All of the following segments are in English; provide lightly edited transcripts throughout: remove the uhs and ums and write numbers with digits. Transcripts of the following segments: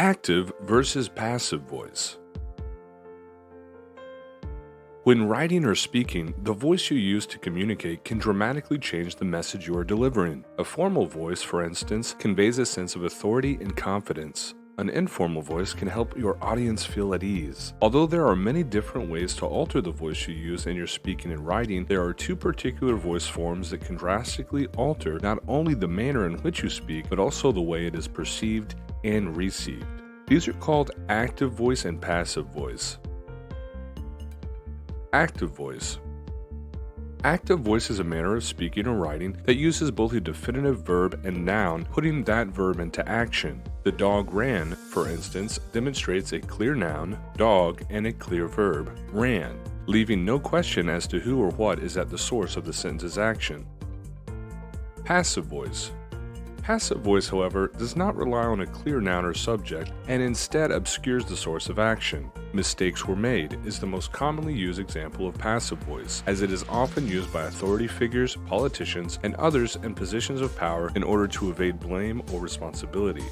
Active versus passive voice. When writing or speaking, the voice you use to communicate can dramatically change the message you are delivering. A formal voice, for instance, conveys a sense of authority and confidence. An informal voice can help your audience feel at ease. Although there are many different ways to alter the voice you use in your speaking and writing, there are two particular voice forms that can drastically alter not only the manner in which you speak, but also the way it is perceived and received. These are called active voice and passive voice. Active voice. Active voice is a manner of speaking or writing that uses both a definitive verb and noun, putting that verb into action. The dog ran, for instance, demonstrates a clear noun, dog, and a clear verb, ran, leaving no question as to who or what is at the source of the sentence's action. Passive voice. Passive voice, however, does not rely on a clear noun or subject and instead obscures the source of action. Mistakes were made is the most commonly used example of passive voice, as it is often used by authority figures, politicians, and others in positions of power in order to evade blame or responsibility.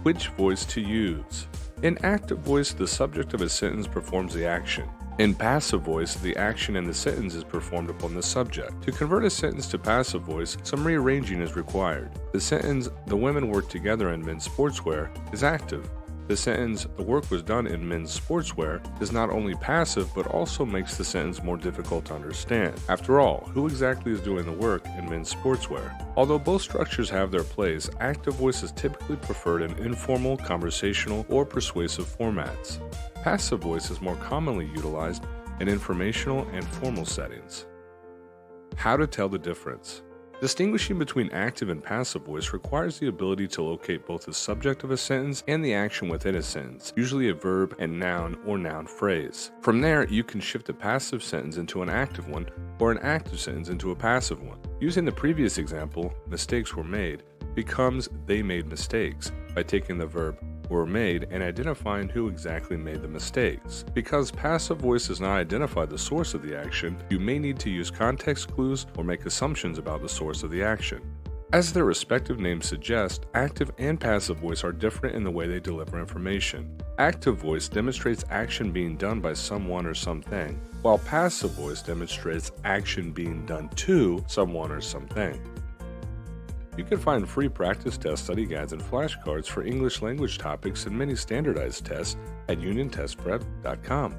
Which voice to use? In active voice, the subject of a sentence performs the action. In passive voice, the action in the sentence is performed upon the subject. To convert a sentence to passive voice, some rearranging is required. The sentence, "The women worked together in men's sportswear," is active. The sentence, "The work was done in men's sportswear," is not only passive, but also makes the sentence more difficult to understand. After all, who exactly is doing the work in men's sportswear? Although both structures have their place, active voice is typically preferred in informal, conversational, or persuasive formats. Passive voice is more commonly utilized in informational and formal settings. How to tell the difference. Distinguishing between active and passive voice requires the ability to locate both the subject of a sentence and the action within a sentence, usually a verb and noun or noun phrase. From there, you can shift a passive sentence into an active one or an active sentence into a passive one. Using the previous example, mistakes were made, becomes they made mistakes by taking the verb were made and identifying who exactly made the mistakes. Because passive voice does not identify the source of the action, you may need to use context clues or make assumptions about the source of the action. As their respective names suggest, active and passive voice are different in the way they deliver information. Active voice demonstrates action being done by someone or something, while passive voice demonstrates action being done to someone or something. You can find free practice test study guides and flashcards for English language topics and many standardized tests at uniontestprep.com.